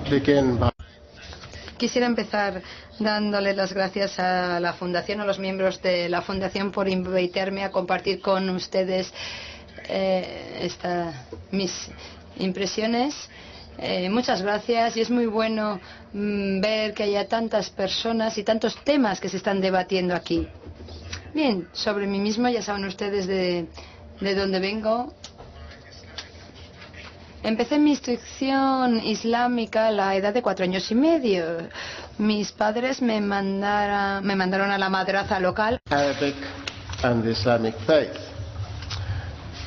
begin by Quisiera empezar dándole las gracias a la Fundación, a los miembros de la Fundación por invitarme a compartir con ustedes mis impresiones. Muchas gracias, y es muy bueno ver que haya tantas personas y tantos temas que se están debatiendo aquí. Bien, sobre mí mismo, ya saben ustedes de dónde vengo. Empecé mi instrucción islámica a la edad de 4 años y medio. Mis padres me mandaron a la madraza local. Arabic and the Islamic faith.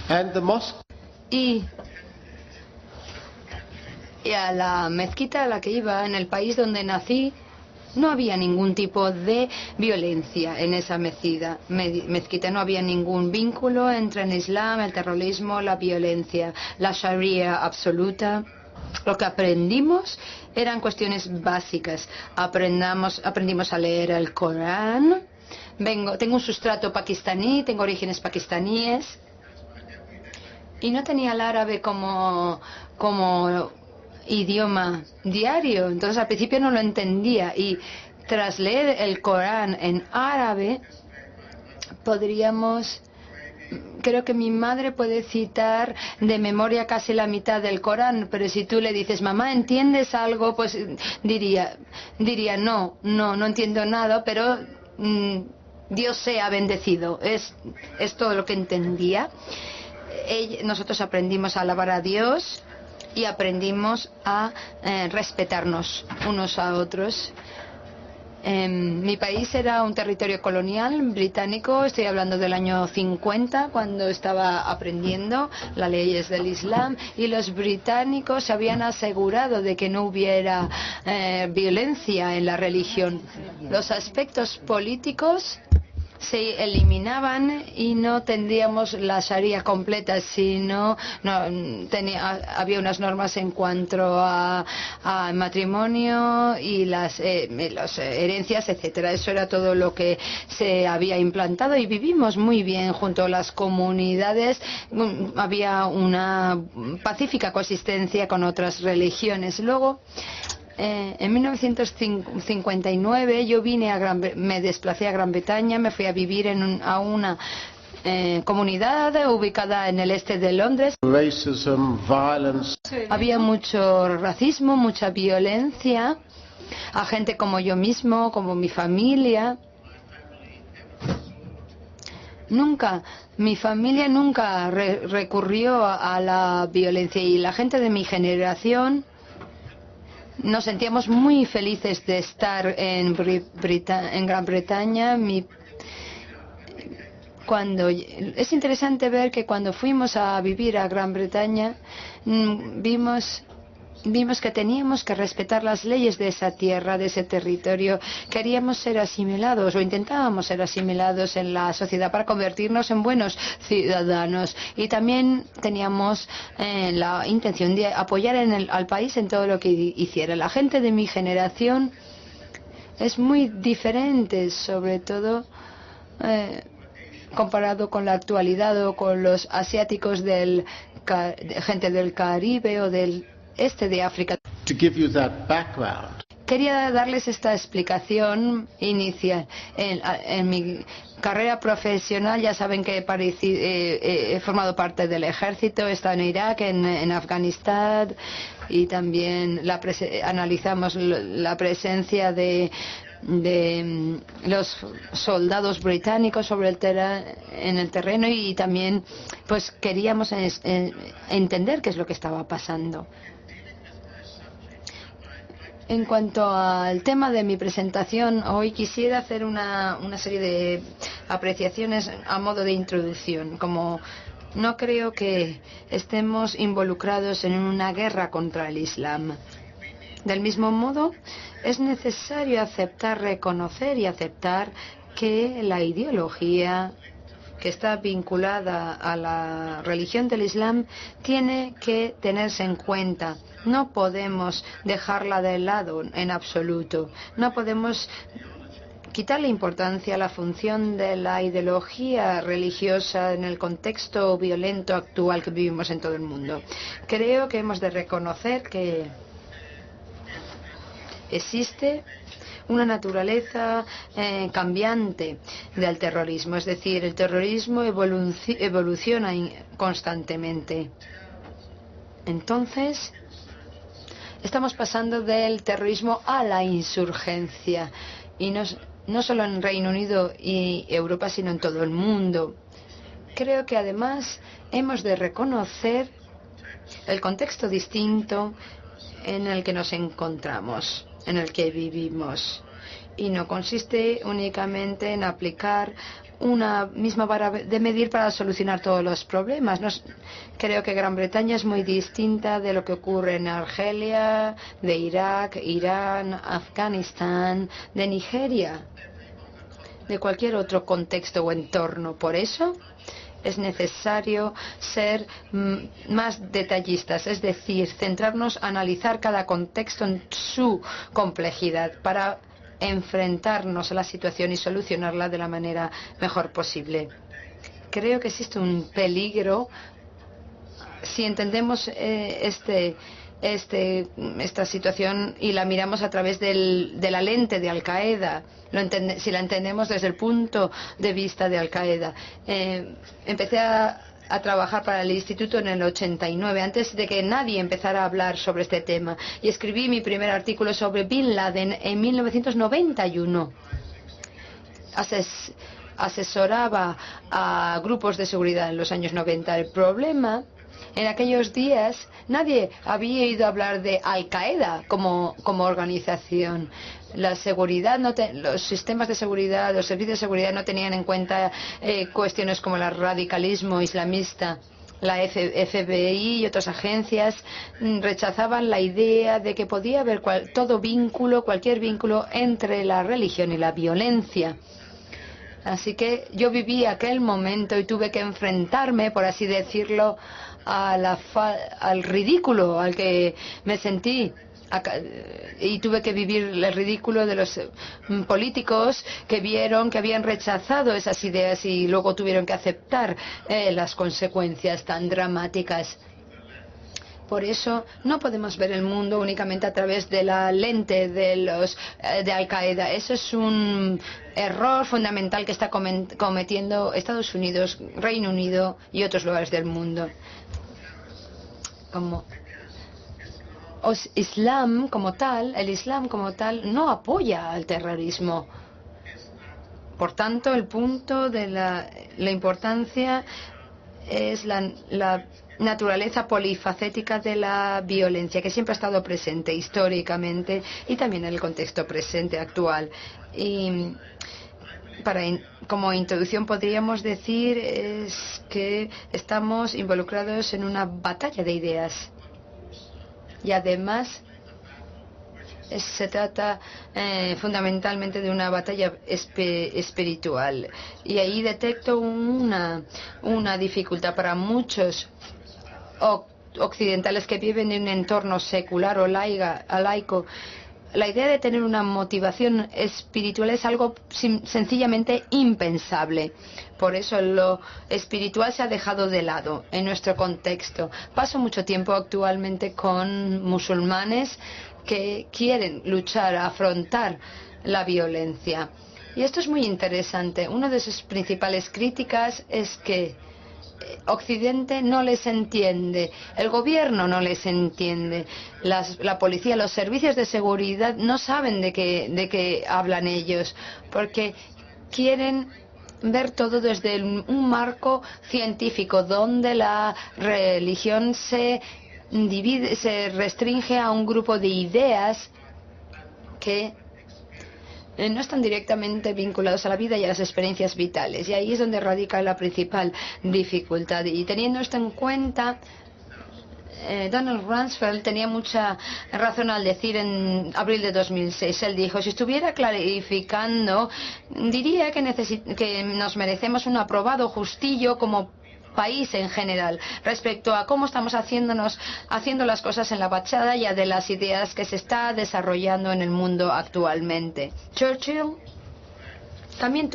And the mosque. Y a la mezquita a la que iba, en el país donde nací, no había ningún tipo de violencia en esa mezquita. No había ningún vínculo entre el Islam, el terrorismo, la violencia, la Sharia absoluta. Lo que aprendimos eran cuestiones básicas. Aprendimos a leer el Corán. Tengo un sustrato pakistaní, tengo orígenes pakistaníes. Y no tenía el árabe como idioma diario, entonces al principio no lo entendía, y tras leer el Corán en árabe creo que mi madre puede citar de memoria casi la mitad del Corán, pero si tú le dices, mamá, ¿entiendes algo? Pues diría no entiendo nada, pero Dios sea bendecido. Es todo lo que entendía. Nosotros aprendimos a alabar a Dios y aprendimos a respetarnos unos a otros. Mi país era un territorio colonial británico. Estoy hablando del año 50, cuando estaba aprendiendo las leyes del Islam, y los británicos se habían asegurado de que no hubiera violencia en la religión. Los aspectos políticos se eliminaban y no tendríamos la Sharia completa, sino había unas normas en cuanto a matrimonio y las herencias, etcétera. Eso era todo lo que se había implantado, y vivimos muy bien junto a las comunidades. Había una pacífica coexistencia con otras religiones. Luego, en 1959 yo me desplacé a Gran Bretaña, me fui a vivir a una comunidad ubicada en el este de Londres. Racism, violence. Había mucho racismo, mucha violencia a gente como yo mismo, como mi familia. Mi familia nunca recurrió a la violencia, y la gente de mi generación nos sentíamos muy felices de estar en Gran Bretaña. Es interesante ver que cuando fuimos a vivir a Gran Bretaña, vimos que teníamos que respetar las leyes de esa tierra, de ese territorio. Queríamos ser asimilados, o intentábamos ser asimilados en la sociedad para convertirnos en buenos ciudadanos, y también teníamos la intención de apoyar al país en todo lo que hiciera. La gente de mi generación es muy diferente, sobre todo comparado con la actualidad o con los asiáticos, gente del Caribe o del este de África. To give you that background. Quería darles esta explicación inicial. En mi carrera profesional, ya saben que he formado parte del ejército, he estado en Irak, en Afganistán, y también analizamos la presencia de los soldados británicos en el terreno, y también pues queríamos entender qué es lo que estaba pasando. En cuanto al tema de mi presentación, hoy quisiera hacer una serie de apreciaciones a modo de introducción. Como no creo que estemos involucrados en una guerra contra el Islam. Del mismo modo, es necesario reconocer y aceptar que la ideología que está vinculada a la religión del Islam tiene que tenerse en cuenta. No podemos dejarla de lado en absoluto. No podemos quitarle importancia a la función de la ideología religiosa en el contexto violento actual que vivimos en todo el mundo. Creo que hemos de reconocer que existe una naturaleza cambiante del terrorismo, es decir, el terrorismo evoluciona constantemente. Entonces, estamos pasando del terrorismo a la insurgencia, y no solo en Reino Unido y Europa, sino en todo el mundo. Creo que además hemos de reconocer el contexto distinto en el que nos encontramos, en el que vivimos. Y no consiste únicamente en aplicar una misma vara de medir para solucionar todos los problemas. Creo que Gran Bretaña es muy distinta de lo que ocurre en Argelia, de Irak, Irán, Afganistán, de Nigeria, de cualquier otro contexto o entorno. Por eso es necesario ser más detallistas, es decir, centrarnos, analizar cada contexto en su complejidad para enfrentarnos a la situación y solucionarla de la manera mejor posible. Creo que existe un peligro si entendemos esta situación y la miramos a través de la lente de Al-Qaeda, si la entendemos desde el punto de vista de Al-Qaeda. Empecé a trabajar para el instituto en el 89, antes de que nadie empezara a hablar sobre este tema, y escribí mi primer artículo sobre Bin Laden en 1991. Asesoraba a grupos de seguridad en los años 90. El problema, en aquellos días nadie había oído hablar de Al-Qaeda como organización. La seguridad, los sistemas de seguridad, los servicios de seguridad no tenían en cuenta cuestiones como el radicalismo islamista. La FBI y otras agencias rechazaban la idea de que podía haber cualquier vínculo entre la religión y la violencia. Así que yo viví aquel momento y tuve que enfrentarme, por así decirlo, al ridículo al que me sentí. Y tuve que vivir el ridículo de los políticos que vieron que habían rechazado esas ideas y luego tuvieron que aceptar las consecuencias tan dramáticas. Por eso no podemos ver el mundo únicamente a través de la lente de Al-Qaeda. Eso es un error fundamental que está cometiendo Estados Unidos, Reino Unido y otros lugares del mundo. El Islam como tal no apoya al terrorismo. Por tanto, el punto de la importancia es la naturaleza polifacética de la violencia, que siempre ha estado presente históricamente y también en el contexto presente actual. Y como introducción podríamos decir que estamos involucrados en una batalla de ideas. Y además se trata fundamentalmente de una batalla espiritual. Y ahí detecto una dificultad para muchos occidentales que viven en un entorno secular o laico. La idea de tener una motivación espiritual es algo sencillamente impensable. Por eso lo espiritual se ha dejado de lado en nuestro contexto. Paso mucho tiempo actualmente con musulmanes que quieren luchar, afrontar la violencia. Y esto es muy interesante. Una de sus principales críticas es que Occidente no les entiende, el gobierno no les entiende, la policía, los servicios de seguridad no saben de qué hablan ellos, porque quieren ver todo desde un marco científico donde la religión se restringe a un grupo de ideas que no están directamente vinculados a la vida y a las experiencias vitales. Y ahí es donde radica la principal dificultad. Y teniendo esto en cuenta, Donald Rumsfeld tenía mucha razón al decir en abril de 2006, él dijo, si estuviera clarificando, diría que nos merecemos un aprobado justillo como país en general respecto a cómo estamos haciendo las cosas en la batalla de las ideas que se está desarrollando en el mundo actualmente. Churchill también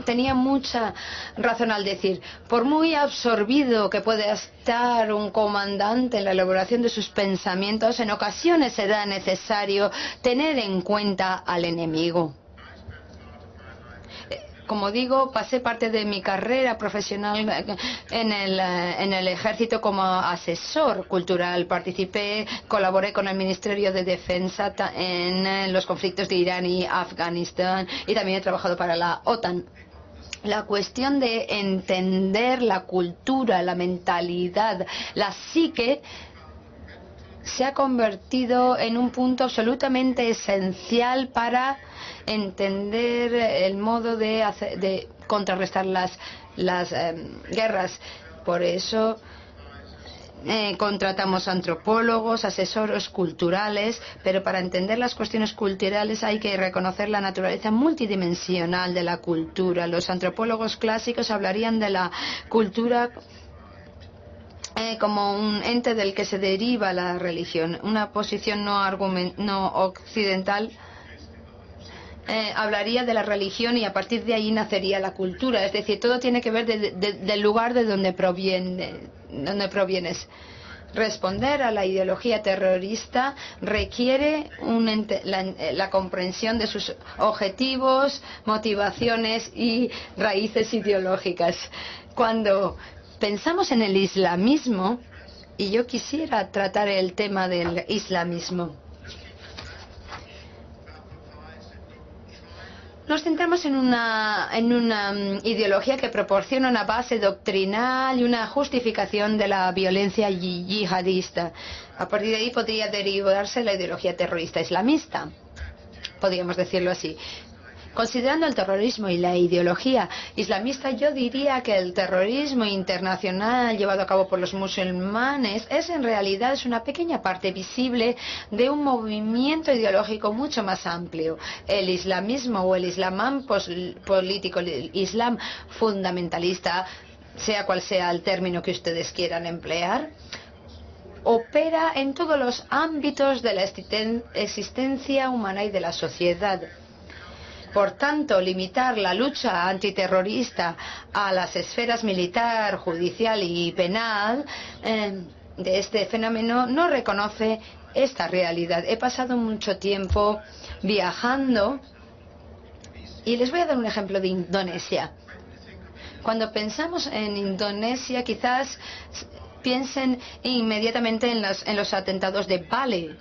tenía mucha razón al decir, por muy absorbido que pueda estar un comandante en la elaboración de sus pensamientos, en ocasiones será necesario tener en cuenta al enemigo. Como digo, pasé parte de mi carrera profesional en el ejército como asesor cultural. Colaboré con el Ministerio de Defensa en los conflictos de Irán y Afganistán, y también he trabajado para la OTAN. La cuestión de entender la cultura, la mentalidad, la psique, se ha convertido en un punto absolutamente esencial para entender el modo de contrarrestar las guerras. Por eso contratamos antropólogos, asesores culturales, pero para entender las cuestiones culturales hay que reconocer la naturaleza multidimensional de la cultura. Los antropólogos clásicos hablarían de la cultura como un ente del que se deriva la religión. Una posición no occidental hablaría de la religión y a partir de ahí nacería la cultura. Es decir, todo tiene que ver del lugar de donde provienes. Responder a la ideología terrorista requiere la comprensión de sus objetivos, motivaciones y raíces ideológicas. Cuando pensamos en el islamismo, y yo quisiera tratar el tema del islamismo, nos centramos en una ideología que proporciona una base doctrinal y una justificación de la violencia yihadista. A partir de ahí podría derivarse la ideología terrorista islamista, podríamos decirlo así. Considerando el terrorismo y la ideología islamista, yo diría que el terrorismo internacional llevado a cabo por los musulmanes en realidad una pequeña parte visible de un movimiento ideológico mucho más amplio. El islamismo o el islamán político, el islam fundamentalista, sea cual sea el término que ustedes quieran emplear, opera en todos los ámbitos de la existencia humana y de la sociedad. Por tanto, limitar la lucha antiterrorista a las esferas militar, judicial y penal de este fenómeno no reconoce esta realidad. He pasado mucho tiempo viajando y les voy a dar un ejemplo de Indonesia. Cuando pensamos en Indonesia, quizás piensen inmediatamente en los atentados de Bali.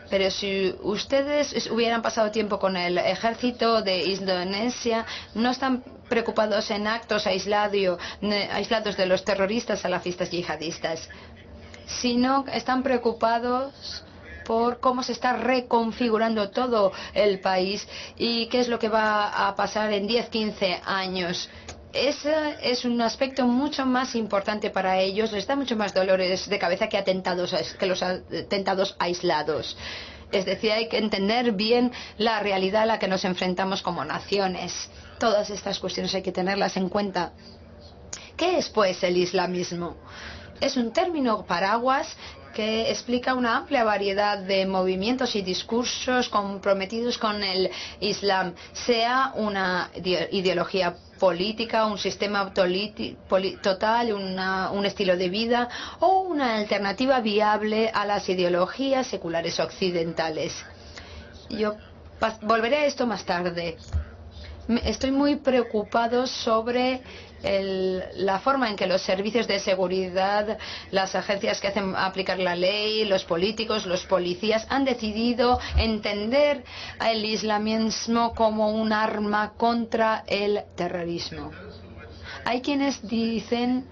Pero si ustedes hubieran pasado tiempo con el ejército de Indonesia, no están preocupados en actos aislados de los terroristas salafistas yihadistas, sino están preocupados por cómo se está reconfigurando todo el país y qué es lo que va a pasar en 10-15 años. Ese es un aspecto mucho más importante para ellos, les da mucho más dolores de cabeza que los atentados aislados. Es decir, hay que entender bien la realidad a la que nos enfrentamos como naciones. Todas estas cuestiones hay que tenerlas en cuenta. ¿Qué es, pues, el islamismo? Es un término paraguas que explica una amplia variedad de movimientos y discursos comprometidos con el Islam, sea una ideología política, un sistema total, un estilo de vida o una alternativa viable a las ideologías seculares occidentales. Yo volveré a esto más tarde. Estoy muy preocupado sobre la forma en que los servicios de seguridad, las agencias que hacen aplicar la ley, los políticos, los policías han decidido entender el islamismo como un arma contra el terrorismo. Hay quienes dicen,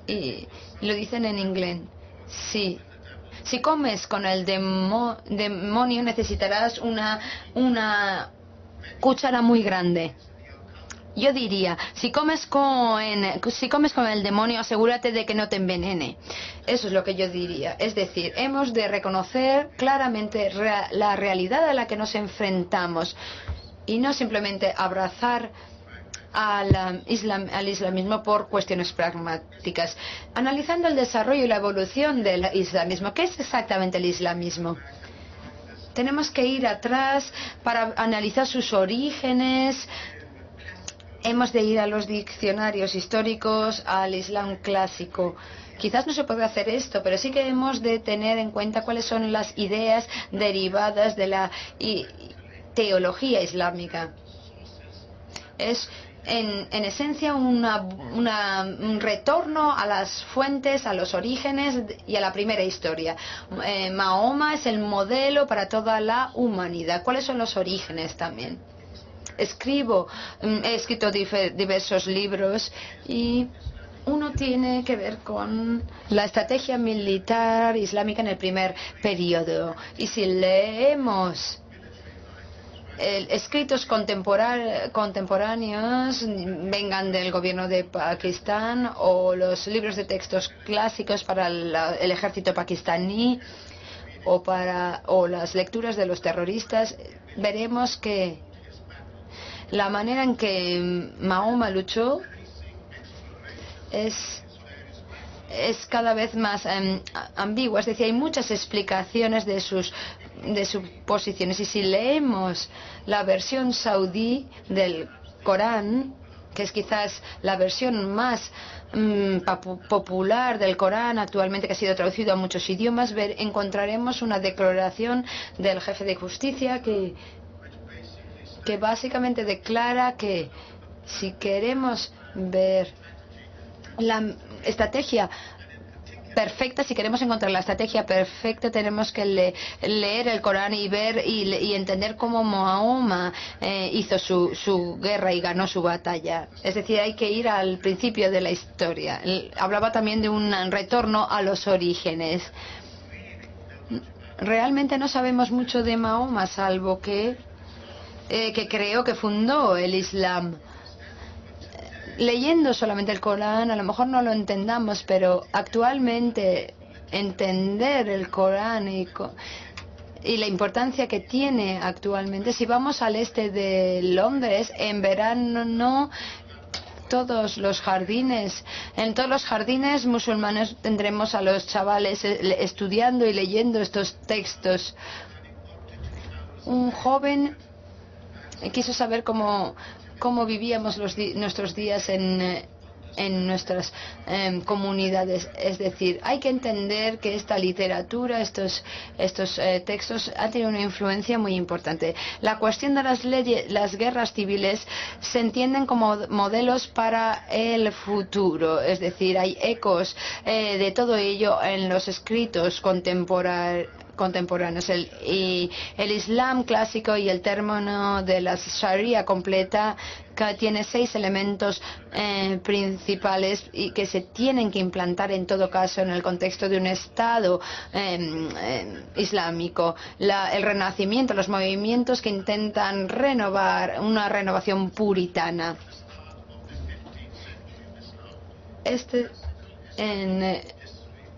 y lo dicen en inglés, sí, si comes con el demonio necesitarás una cuchara muy grande. Yo diría, si comes con el demonio, asegúrate de que no te envenene. Eso es lo que yo diría. Es decir, hemos de reconocer claramente la realidad a la que nos enfrentamos y no simplemente abrazar al islamismo por cuestiones pragmáticas. Analizando el desarrollo y la evolución del islamismo, ¿qué es exactamente el islamismo? Tenemos que ir atrás para analizar sus orígenes, hemos de ir a los diccionarios históricos, al Islam clásico. Quizás no se puede hacer esto, pero sí que hemos de tener en cuenta cuáles son las ideas derivadas de la teología islámica. Es en esencia un retorno a las fuentes, a los orígenes y a la primera historia. Mahoma es el modelo para toda la humanidad. ¿Cuáles son los orígenes también? He escrito diversos libros y uno tiene que ver con la estrategia militar islámica en el primer periodo. Y si leemos escritos contemporáneos, vengan del gobierno de Pakistán o los libros de textos clásicos para el ejército pakistaní o las lecturas de los terroristas, veremos que la manera en que Mahoma luchó es cada vez más ambigua. Es decir, hay muchas explicaciones de sus posiciones. Y si leemos la versión saudí del Corán, que es quizás la versión más popular del Corán actualmente, que ha sido traducido a muchos idiomas, encontraremos una declaración del jefe de justicia que básicamente declara que si queremos ver la estrategia perfecta, si queremos encontrar la estrategia perfecta, tenemos que leer el Corán y ver y entender cómo Mahoma hizo su guerra y ganó su batalla. Es decir, hay que ir al principio de la historia. Hablaba también de un retorno a los orígenes. Realmente no sabemos mucho de Mahoma, salvo que creo que fundó el Islam. Leyendo solamente el Corán, a lo mejor no lo entendamos, pero actualmente entender el Corán y la importancia que tiene actualmente. Si vamos al este de Londres, en verano en todos los jardines musulmanes tendremos a los chavales estudiando y leyendo estos textos. Un joven quiso saber cómo vivíamos nuestros días en nuestras comunidades. Es decir, hay que entender que esta literatura, estos textos han tenido una influencia muy importante. La cuestión de las guerras civiles se entienden como modelos para el futuro. Es decir, hay ecos de todo ello en los escritos contemporáneos. El Islam clásico y el término de la Sharia completa, que tiene 6 elementos principales y que se tienen que implantar en todo caso en el contexto de un Estado islámico. El renacimiento, los movimientos que intentan renovar, una renovación puritana.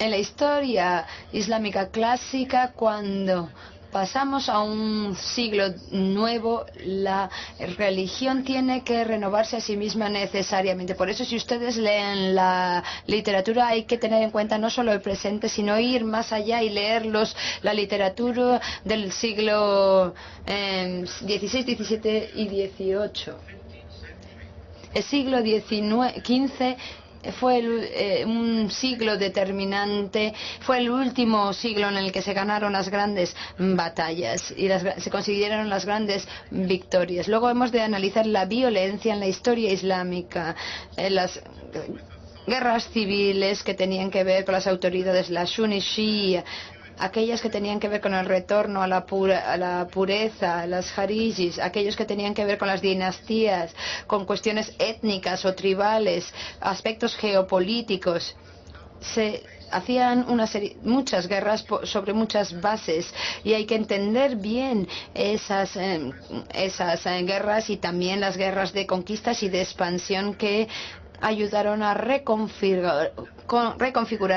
En la historia islámica clásica, cuando pasamos a un siglo nuevo, la religión tiene que renovarse a sí misma necesariamente. Por eso, si ustedes leen la literatura, hay que tener en cuenta no solo el presente, sino ir más allá y leer la literatura del siglo XVI, XVII y XVIII. El siglo XV fue un siglo determinante, fue el último siglo en el que se ganaron las grandes batallas y se consiguieron las grandes victorias. Luego hemos de analizar la violencia en la historia islámica, las guerras civiles que tenían que ver con las autoridades, la Sunni Shia, aquellas que tenían que ver con el retorno a la pureza, las Harijis, aquellos que tenían que ver con las dinastías, con cuestiones étnicas o tribales, aspectos geopolíticos. Se hacían muchas guerras sobre muchas bases y hay que entender bien esas guerras y también las guerras de conquistas y de expansión que ayudaron a reconfigurar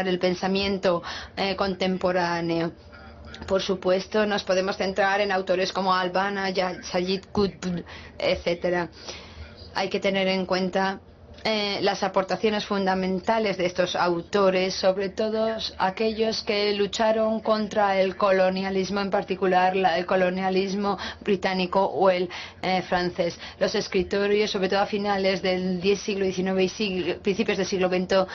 el pensamiento contemporáneo. Por supuesto, nos podemos centrar en autores como Al-Banna, Sayyid Qutb, etc. Hay que tener en cuenta las aportaciones fundamentales de estos autores, sobre todo aquellos que lucharon contra el colonialismo, en particular el colonialismo británico o el francés. Los escritores, sobre todo a finales del siglo XIX y principios del siglo XX,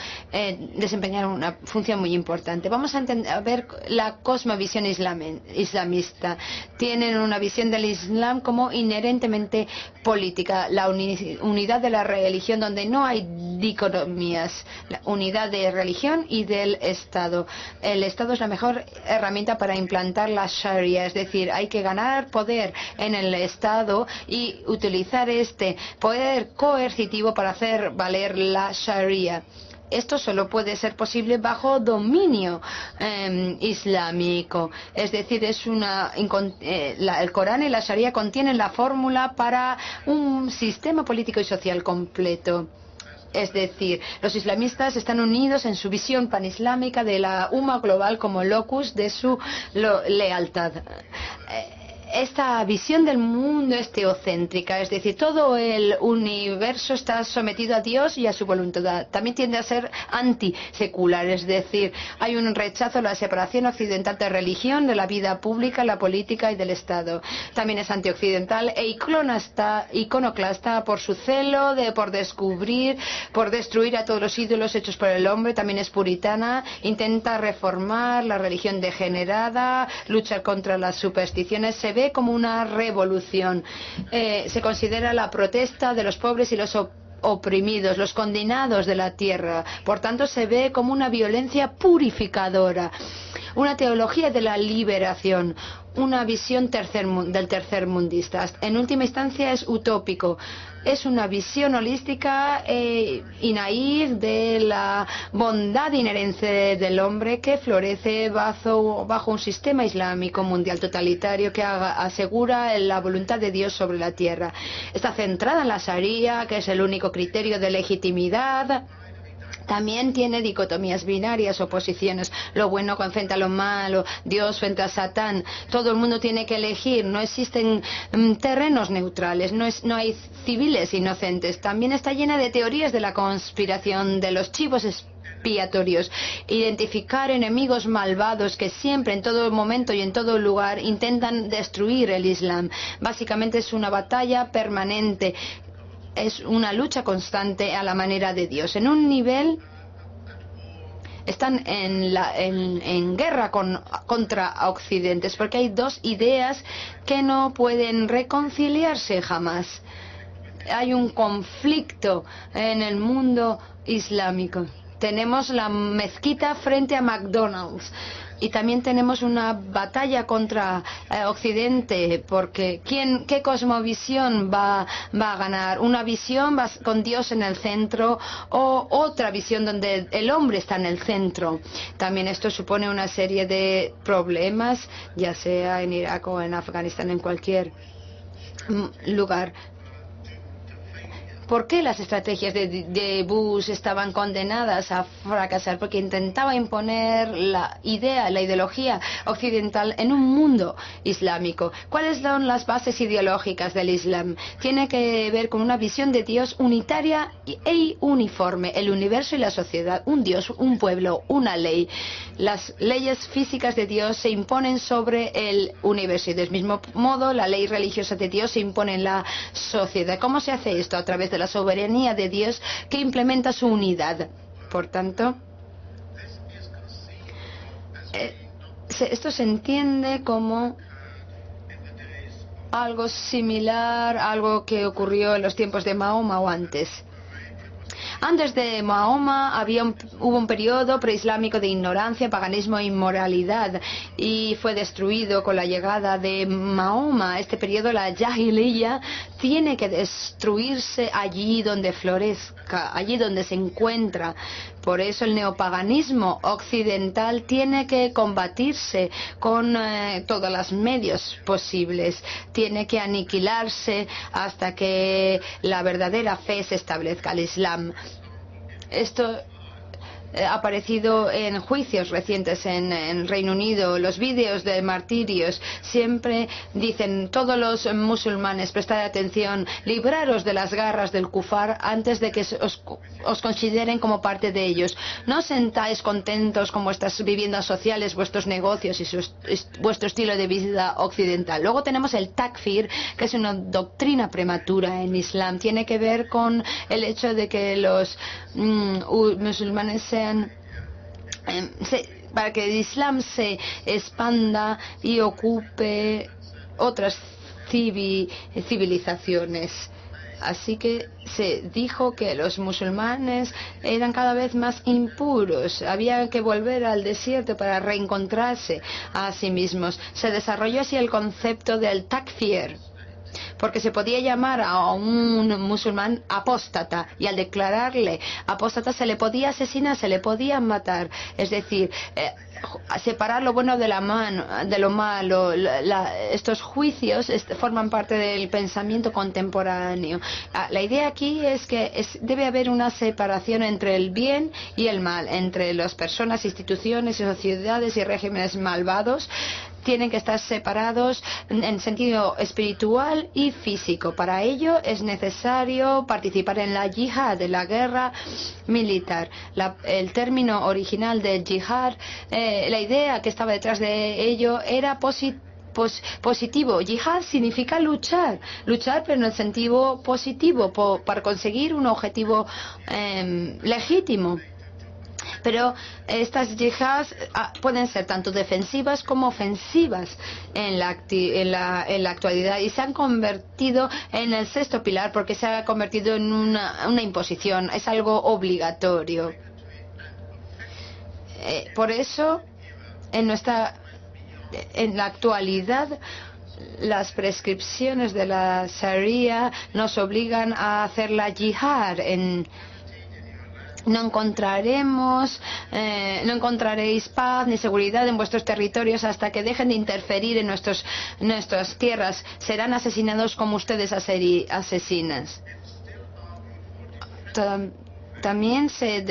desempeñaron una función muy importante. Vamos a ver la cosmovisión islamista. Tienen una visión del Islam como inherentemente política, la unidad de la religión donde no hay dicotomías, la unidad de religión y del Estado. El Estado es la mejor herramienta para implantar la Sharia, es decir, hay que ganar poder en el Estado y utilizar este poder coercitivo para hacer valer la Sharia. Esto solo puede ser posible bajo dominio islámico. Es decir, el Corán y la Sharia contienen la fórmula para un sistema político y social completo. Es decir, los islamistas están unidos en su visión panislámica de la Umma global como locus de su lealtad. Esta visión del mundo es teocéntrica, es decir, todo el universo está sometido a Dios y a su voluntad. También tiende a ser antisecular, es decir, hay un rechazo a la separación occidental de religión, de la vida pública, la política y del Estado. También es antioccidental e iconoclasta por su celo por destruir a todos los ídolos hechos por el hombre. También es puritana, intenta reformar la religión degenerada, lucha contra las supersticiones, se ve como una revolución. Se considera la protesta de los pobres y los oprimidos, los condenados de la tierra. Por tanto, se ve como una violencia purificadora, una teología de la liberación, una visión del tercermundista. En última instancia es utópico. Es una visión holística y naif de la bondad inherente del hombre que florece bajo un sistema islámico mundial totalitario que asegura la voluntad de Dios sobre la tierra. Está centrada en la Sharia, que es el único criterio de legitimidad. También tiene dicotomías binarias, oposiciones, lo bueno frente a lo malo, Dios frente a Satán. Todo el mundo tiene que elegir, no existen terrenos neutrales, no hay civiles inocentes. También está llena de teorías de la conspiración, de los chivos expiatorios, identificar enemigos malvados que siempre, en todo momento y en todo lugar, intentan destruir el Islam. Básicamente es una batalla permanente. Es una lucha constante a la manera de Dios. En un nivel están en guerra contra Occidentes, porque hay dos ideas que no pueden reconciliarse jamás. Hay un conflicto en el mundo islámico. Tenemos la mezquita frente a McDonald's. Y también tenemos una batalla contra Occidente, porque ¿qué cosmovisión va a ganar? ¿Una visión con Dios en el centro o otra visión donde el hombre está en el centro? También esto supone una serie de problemas, ya sea en Irak o en Afganistán, en cualquier lugar. ¿Por qué las estrategias de Bush estaban condenadas a fracasar? Porque intentaba imponer la ideología occidental en un mundo islámico. ¿Cuáles son las bases ideológicas del Islam? Tiene que ver con una visión de Dios unitaria e uniforme, el universo y la sociedad, un Dios, un pueblo, una ley. Las leyes físicas de Dios se imponen sobre el universo y del mismo modo la ley religiosa de Dios se impone en la sociedad. ¿Cómo se hace esto? A través de la soberanía de Dios que implementa su unidad. Por tanto, esto se entiende como algo similar a algo que ocurrió en los tiempos de Mahoma o antes. Antes de Mahoma hubo un periodo preislámico de ignorancia, paganismo e inmoralidad y fue destruido con la llegada de Mahoma. Este periodo, la Jahiliya, tiene que destruirse allí donde florezca, allí donde se encuentra. Por eso el neopaganismo occidental tiene que combatirse con todos los medios posibles. Tiene que aniquilarse hasta que la verdadera fe se establezca, el Islam. Esto aparecido en juicios recientes en Reino Unido. Los vídeos de martirios siempre dicen: todos los musulmanes, prestad atención, libraros de las garras del kufar antes de que os consideren como parte de ellos. No os sentáis contentos con vuestras viviendas sociales, vuestros negocios y vuestro estilo de vida occidental. Luego tenemos el takfir, que es una doctrina prematura en Islam. Tiene que ver con el hecho de que los musulmanes para que el Islam se expanda y ocupe otras civilizaciones. Así que se dijo que los musulmanes eran cada vez más impuros, había que volver al desierto para reencontrarse a sí mismos. Se desarrolló así el concepto del takfir, porque se podía llamar a un musulmán apóstata, y al declararle apóstata se le podía asesinar, se le podía matar. Es decir, separar lo bueno de lo malo. Estos juicios forman parte del pensamiento contemporáneo. La idea aquí es que debe haber una separación entre el bien y el mal, entre las personas, instituciones, sociedades y regímenes malvados. Tienen que estar separados en sentido espiritual y físico. Para ello es necesario participar en la yihad, de la guerra militar. El término original del yihad, la idea que estaba detrás de ello era positivo. Yihad significa luchar, pero en el sentido positivo, para conseguir un objetivo legítimo. Pero estas yihads pueden ser tanto defensivas como ofensivas en la actualidad, y se han convertido en el sexto pilar porque se ha convertido en una imposición, es algo obligatorio. Por eso, en la actualidad, las prescripciones de la Sharia nos obligan a hacer la yihad. No encontraréis paz ni seguridad en vuestros territorios hasta que dejen de interferir en nuestras tierras. Serán asesinados como ustedes asesinas. También se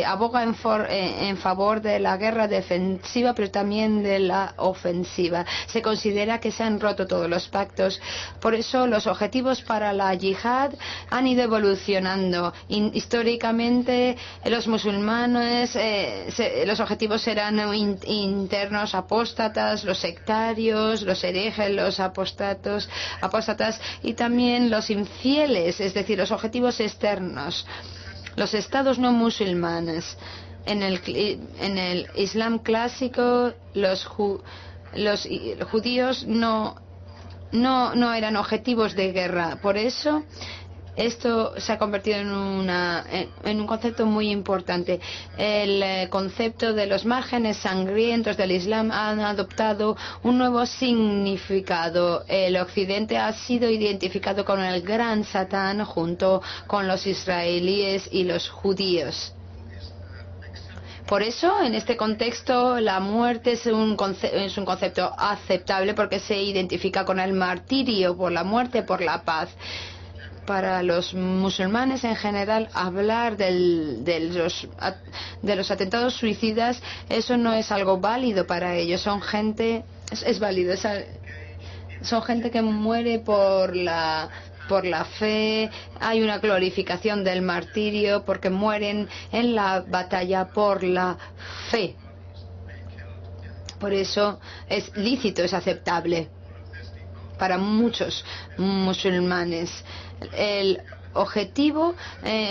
aboga en favor de la guerra defensiva, pero también de la ofensiva. Se considera que se han roto todos los pactos. Por eso los objetivos para la yihad han ido evolucionando. Históricamente los musulmanes, los objetivos eran internos, apóstatas, los sectarios, los herejes, los apóstatas, y también los infieles, es decir, los objetivos externos. Los estados no musulmanes. En el Islam clásico, los judíos no eran objetivos de guerra. Por eso esto se ha convertido en un concepto muy importante. El concepto de los márgenes sangrientos del Islam han adoptado un nuevo significado. El Occidente ha sido identificado con el gran Satán junto con los israelíes y los judíos. Por eso, en este contexto, la muerte es un concepto aceptable porque se identifica con el martirio por la muerte, por la paz. Para los musulmanes en general, hablar de los atentados suicidas, eso no es algo válido para ellos. Son gente que muere por la fe. Hay una glorificación del martirio porque mueren en la batalla por la fe. Por eso es lícito, es aceptable para muchos musulmanes. El objetivo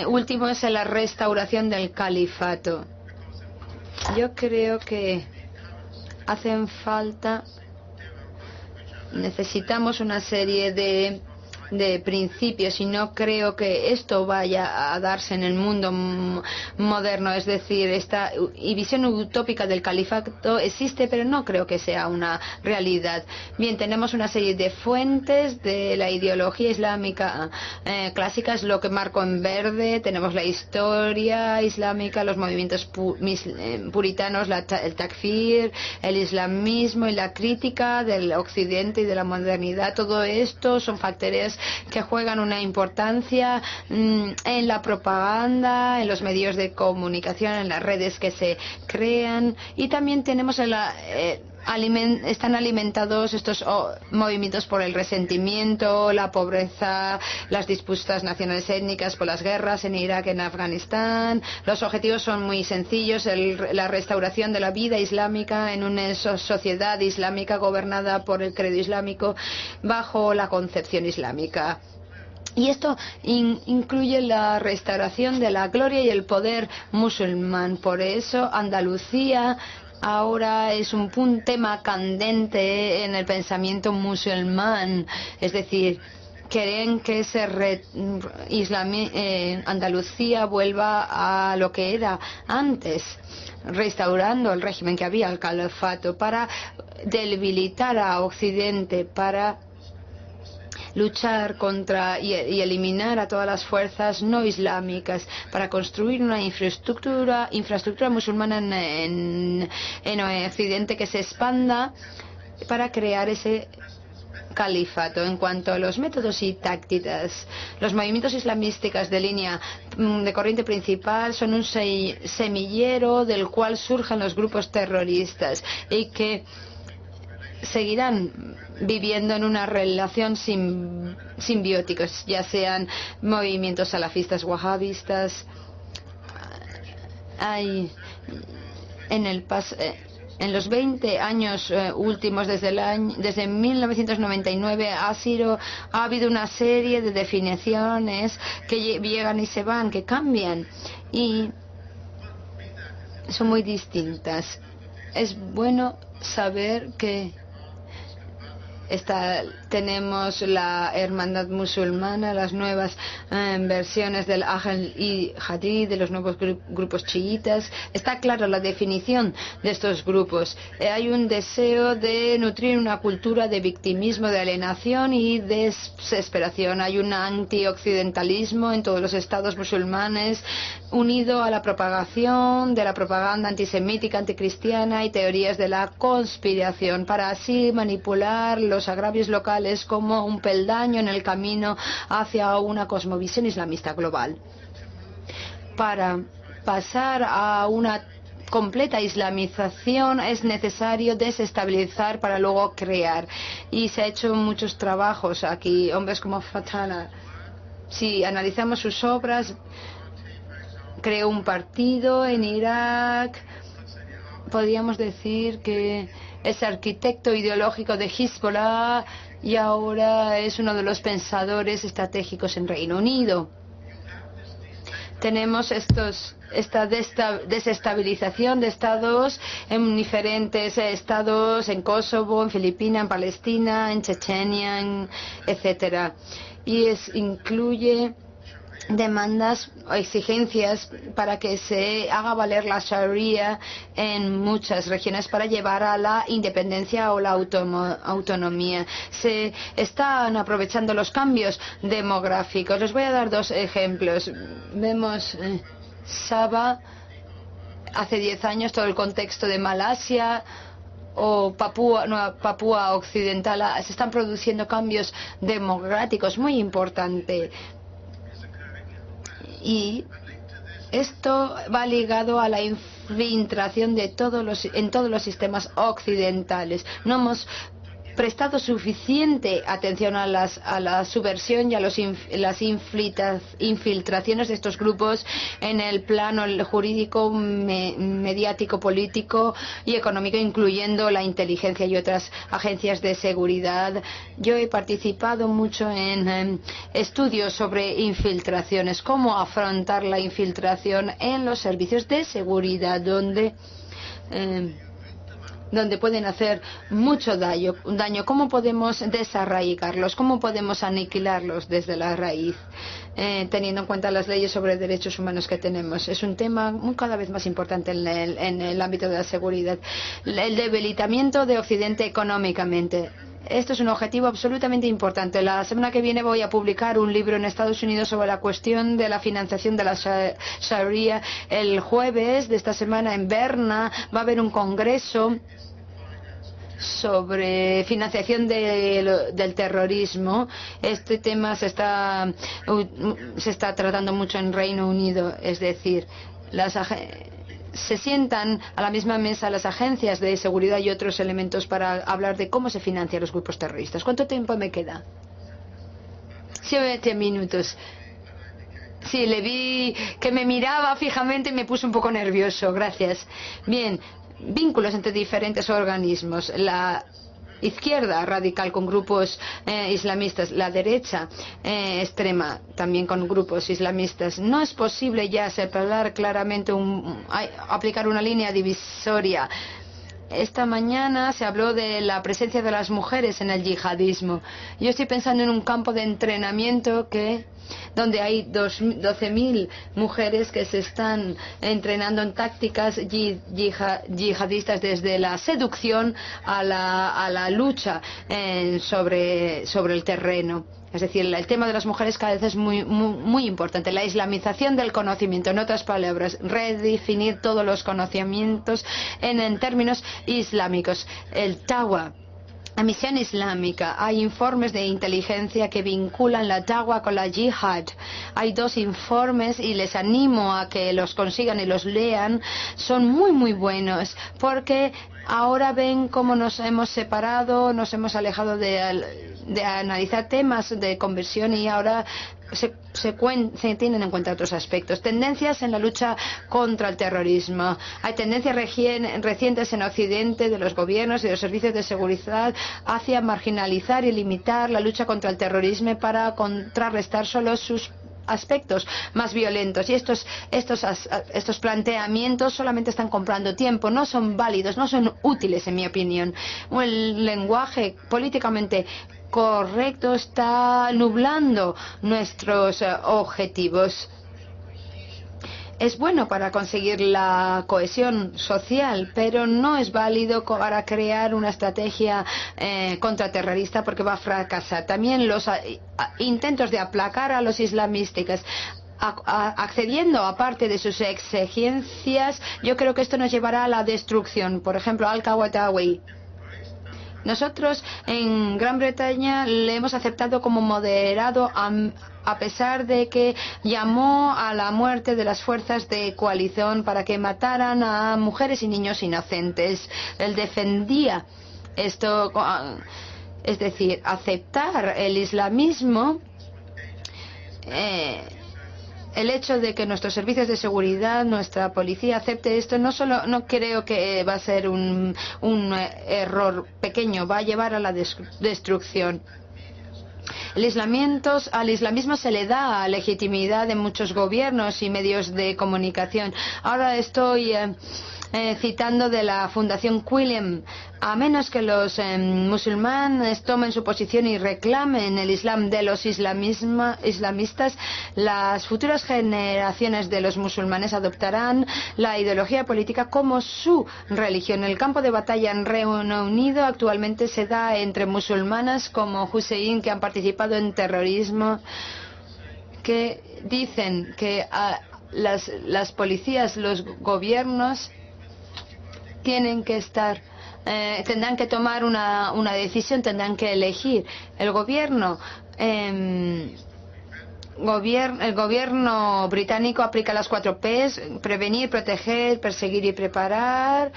último es la restauración del califato. Yo creo que necesitamos una serie de principios, y no creo que esto vaya a darse en el mundo moderno. Es decir, esta visión utópica del califato existe, pero no creo que sea una realidad. Bien, tenemos una serie de fuentes de la ideología islámica clásica, es lo que marco en verde. Tenemos la historia islámica, los movimientos puritanos, el takfir, el islamismo y la crítica del occidente y de la modernidad. Todo esto son factores que juegan una importancia en la propaganda, en los medios de comunicación, en las redes que se crean, y también tenemos están alimentados estos movimientos por el resentimiento, la pobreza, las disputas nacionales étnicas por las guerras en Irak, en Afganistán. Los objetivos son muy sencillos: la restauración de la vida islámica en una sociedad islámica gobernada por el credo islámico bajo la concepción islámica. Y esto incluye la restauración de la gloria y el poder musulmán. Por eso Andalucía ahora es un tema candente en el pensamiento musulmán. Es decir, quieren que Andalucía vuelva a lo que era antes, restaurando el régimen que había, el califato, para debilitar a Occidente, para luchar contra y eliminar a todas las fuerzas no islámicas, para construir una infraestructura musulmana en Occidente que se expanda para crear ese califato. En cuanto a los métodos y tácticas, los movimientos islamistas de línea de corriente principal son un semillero del cual surgen los grupos terroristas y que seguirán viviendo en una relación simbiótica, ya sean movimientos salafistas, wahabistas. Hay en los 20 años últimos, desde 1999, ha habido una serie de definiciones que llegan y se van, que cambian y son muy distintas. Es bueno saber que tenemos la hermandad musulmana, las nuevas versiones del Ahl y Hadith, de los nuevos grupos chiitas. Está clara la definición de estos grupos. Hay un deseo de nutrir una cultura de victimismo, de alienación y desesperación. Hay un antioccidentalismo en todos los estados musulmanes, unido a la propagación de la propaganda antisemítica, anticristiana y teorías de la conspiración, para así manipular los agravios locales como un peldaño en el camino hacia una cosmovisión islamista global. Para pasar a una completa islamización es necesario desestabilizar para luego crear, y se ha hecho muchos trabajos aquí. Hombres como Fatala, si analizamos sus obras, creó un partido en Irak. Podríamos decir que es arquitecto ideológico de Hezbollah y ahora es uno de los pensadores estratégicos en Reino Unido. Tenemos esta desestabilización de estados en diferentes estados, en Kosovo, en Filipinas, en Palestina, en Chechenia, etcétera. Y incluye demandas o exigencias para que se haga valer la Sharia en muchas regiones para llevar a la independencia o la autonomía. Se están aprovechando los cambios demográficos. Les voy a dar dos ejemplos. Vemos Sabah, hace 10 años, todo el contexto de Malasia o Papúa Occidental. Se están produciendo cambios demográficos muy importantes. Y esto va ligado a la infiltración en todos los sistemas occidentales. No hemos prestado suficiente atención a la subversión y a las infiltraciones de estos grupos en el plano jurídico, mediático, político y económico, incluyendo la inteligencia y otras agencias de seguridad. Yo he participado mucho en estudios sobre infiltraciones, cómo afrontar la infiltración en los servicios de seguridad, donde pueden hacer mucho daño. ¿Cómo podemos desarraigarlos? ¿Cómo podemos aniquilarlos desde la raíz? Teniendo en cuenta las leyes sobre derechos humanos que tenemos. Es un tema cada vez más importante en el ámbito de la seguridad. El debilitamiento de Occidente económicamente. Esto es un objetivo absolutamente importante. La semana que viene voy a publicar un libro en Estados Unidos sobre la cuestión de la financiación de la Sharia. El jueves de esta semana en Berna va a haber un congreso sobre financiación del terrorismo. Este tema se está tratando mucho en Reino Unido, es decir, se sientan a la misma mesa las agencias de seguridad y otros elementos para hablar de cómo se financian los grupos terroristas. ¿Cuánto tiempo me queda? 7 minutos. Sí, le vi que me miraba fijamente y me puse un poco nervioso. Gracias. Bien, vínculos entre diferentes organismos. La izquierda radical con grupos islamistas, la derecha extrema también con grupos islamistas. No es posible ya separar claramente, aplicar una línea divisoria. Esta mañana se habló de la presencia de las mujeres en el yihadismo. Yo estoy pensando en un campo de entrenamiento donde hay 12.000 mujeres que se están entrenando en tácticas yihadistas, desde la seducción a la lucha sobre el terreno. Es decir, el tema de las mujeres cada vez es muy importante. La islamización del conocimiento, en otras palabras, redefinir todos los conocimientos en términos islámicos. El Dawa, la misión islámica. Hay informes de inteligencia que vinculan la Dawa con la yihad. Hay 2 informes y les animo a que los consigan y los lean. Son muy buenos porque ahora ven cómo nos hemos separado, nos hemos alejado de analizar temas de conversión y ahora se tienen en cuenta otros aspectos. Tendencias en la lucha contra el terrorismo. Hay tendencias recientes en Occidente de los gobiernos y de los servicios de seguridad hacia marginalizar y limitar la lucha contra el terrorismo para contrarrestar solo sus aspectos más violentos, y estos planteamientos solamente están comprando tiempo, no son válidos, no son útiles en mi opinión. El lenguaje políticamente correcto está nublando nuestros objetivos. Es bueno para conseguir la cohesión social, pero no es válido para crear una estrategia contraterrorista, porque va a fracasar. También los intentos de aplacar a los islamistas, accediendo a parte de sus exigencias, yo creo que esto nos llevará a la destrucción. Por ejemplo, Al-Qawatawi. Nosotros en Gran Bretaña le hemos aceptado como moderado a pesar de que llamó a la muerte de las fuerzas de coalición para que mataran a mujeres y niños inocentes. Él defendía esto, es decir, aceptar el islamismo. El hecho de que nuestros servicios de seguridad, nuestra policía acepte esto, no creo que va a ser un error pequeño, va a llevar a la destrucción. Al islamismo se le da legitimidad en muchos gobiernos y medios de comunicación. Ahora estoy citando de la Fundación Quilliam. A menos que los musulmanes tomen su posición y reclamen el Islam de los islamistas, las futuras generaciones de los musulmanes adoptarán la ideología política como su religión. El campo de batalla en Reino Unido actualmente se da entre musulmanas como Hussein, que han participado en terrorismo, que dicen que las policías, los gobiernos tienen que tendrán que tomar una decisión, tendrán que elegir. El gobierno británico aplica las 4 P's: prevenir, proteger, perseguir y preparar.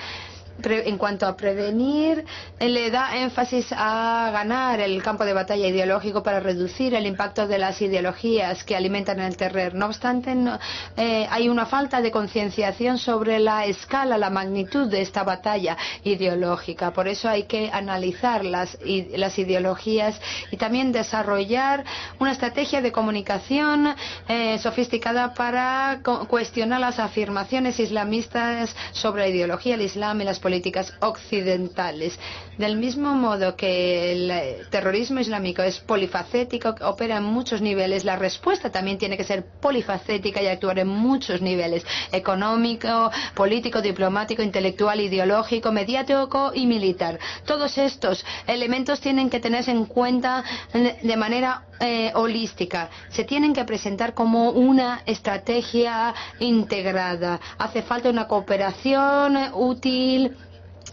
En cuanto a prevenir, le da énfasis a ganar el campo de batalla ideológico para reducir el impacto de las ideologías que alimentan el terror. No obstante, hay una falta de concienciación sobre la escala, la magnitud de esta batalla ideológica. Por eso hay que analizar las ideologías y también desarrollar una estrategia de comunicación sofisticada para cuestionar las afirmaciones islamistas sobre la ideología, el Islam y las políticas occidentales. Del mismo modo que el terrorismo islámico es polifacético, opera en muchos niveles, la respuesta también tiene que ser polifacética y actuar en muchos niveles: económico, político, diplomático, intelectual, ideológico, mediático y militar. Todos estos elementos tienen que tenerse en cuenta de manera holística. Se tienen que presentar como una estrategia integrada. Hace falta una cooperación útil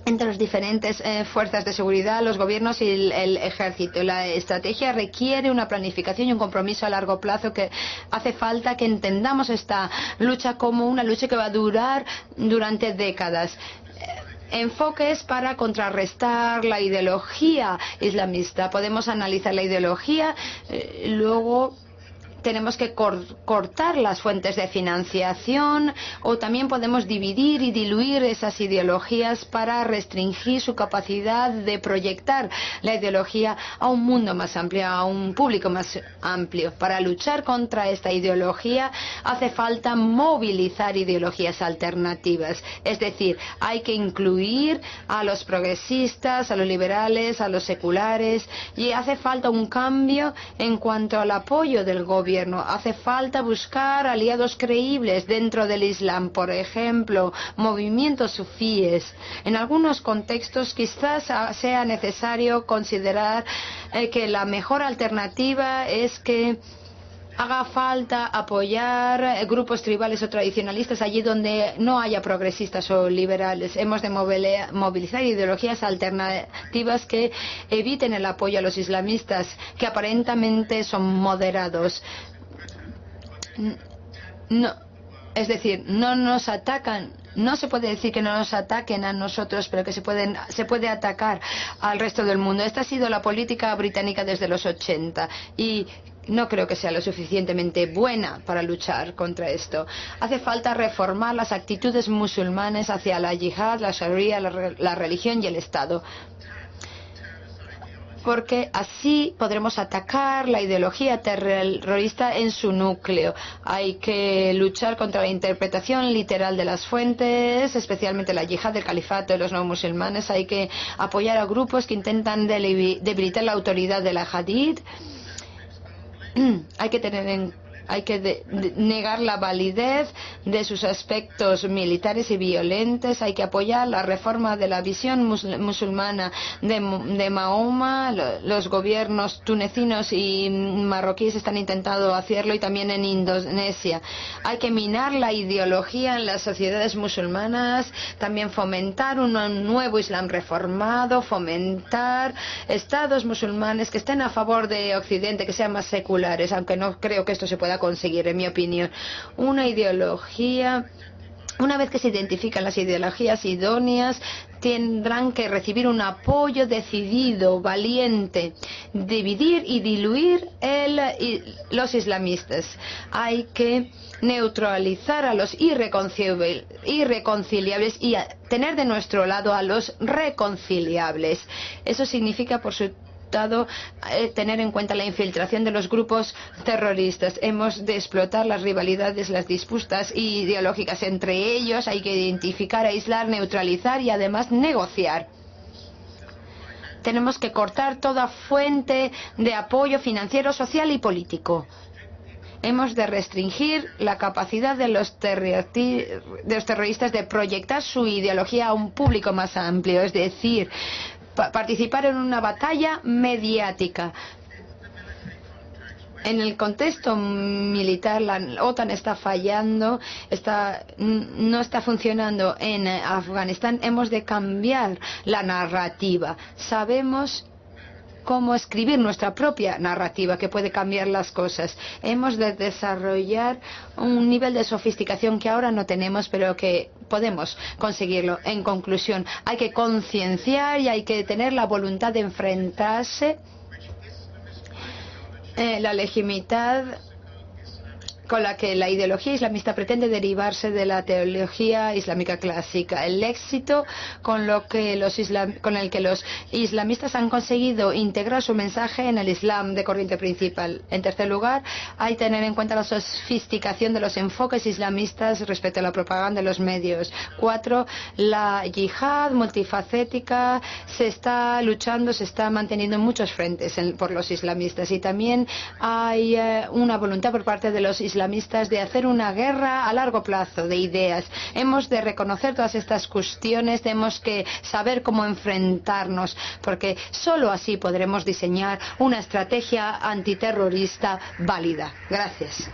entre las diferentes fuerzas de seguridad, los gobiernos y el ejército. La estrategia requiere una planificación y un compromiso a largo plazo, que hace falta que entendamos esta lucha como una lucha que va a durar durante décadas. Enfoques para contrarrestar la ideología islamista. Podemos analizar la ideología, luego tenemos que cortar las fuentes de financiación, o también podemos dividir y diluir esas ideologías para restringir su capacidad de proyectar la ideología a un mundo más amplio, a un público más amplio. Para luchar contra esta ideología hace falta movilizar ideologías alternativas. Es decir, hay que incluir a los progresistas, a los liberales, a los seculares, y hace falta un cambio en cuanto al apoyo del gobierno. Hace falta buscar aliados creíbles dentro del Islam, por ejemplo, movimientos sufíes. En algunos contextos quizás sea necesario considerar que la mejor alternativa es que haga falta apoyar grupos tribales o tradicionalistas allí donde no haya progresistas o liberales. Hemos de movilizar ideologías alternativas que eviten el apoyo a los islamistas, que aparentemente son moderados. No, es decir, no nos atacan. No se puede decir que no nos ataquen a nosotros, pero que se puede atacar al resto del mundo. Esta ha sido la política británica desde los 80 y no creo que sea lo suficientemente buena para luchar contra esto. Hace falta reformar las actitudes musulmanes hacia la yihad, la sharia, la religión y el Estado, porque así podremos atacar la ideología terrorista en su núcleo. Hay que luchar contra la interpretación literal de las fuentes, especialmente la yihad, el califato de los no musulmanes. Hay que apoyar a grupos que intentan debilitar la autoridad de la hadith. Hay que negar la validez de sus aspectos militares y violentos. Hay que apoyar la reforma de la visión musulmana de Mahoma. Los gobiernos tunecinos y marroquíes están intentando hacerlo, y también en Indonesia. Hay que minar la ideología en las sociedades musulmanas, también fomentar un nuevo Islam reformado, fomentar estados musulmanes que estén a favor de Occidente, que sean más seculares, aunque no creo que esto se pueda conseguir, en mi opinión. Una vez que se identifican las ideologías idóneas, tendrán que recibir un apoyo decidido, valiente. Dividir y diluir los islamistas. Hay que neutralizar a los irreconciliables y tener de nuestro lado a los reconciliables. Eso significa, por su tener en cuenta la infiltración de los grupos terroristas. Hemos de explotar las rivalidades, las disputas ideológicas entre ellos. Hay que identificar, aislar, neutralizar y además negociar. Tenemos que cortar toda fuente de apoyo financiero, social y político. Hemos de restringir la capacidad de los terroristas de proyectar su ideología a un público más amplio, es decir, participar en una batalla mediática. En el contexto militar, la OTAN está fallando, no está funcionando en Afganistán. Hemos de cambiar la narrativa. Sabemos cómo escribir nuestra propia narrativa, que puede cambiar las cosas. Hemos de desarrollar un nivel de sofisticación que ahora no tenemos, pero que podemos conseguirlo. En conclusión, hay que concienciar y hay que tener la voluntad de enfrentarse la legitimidad con la que la ideología islamista pretende derivarse de la teología islámica clásica. El éxito con el que los islamistas han conseguido integrar su mensaje en el Islam de corriente principal. En tercer lugar, hay que tener en cuenta la sofisticación de los enfoques islamistas respecto a la propaganda de los medios. 4. La yihad multifacética se está luchando, se está manteniendo en muchos frentes por los islamistas, y también hay una voluntad por parte de los islamistas de hacer una guerra a largo plazo de ideas. Hemos de reconocer todas estas cuestiones, tenemos que saber cómo enfrentarnos, porque solo así podremos diseñar una estrategia antiterrorista válida. Gracias.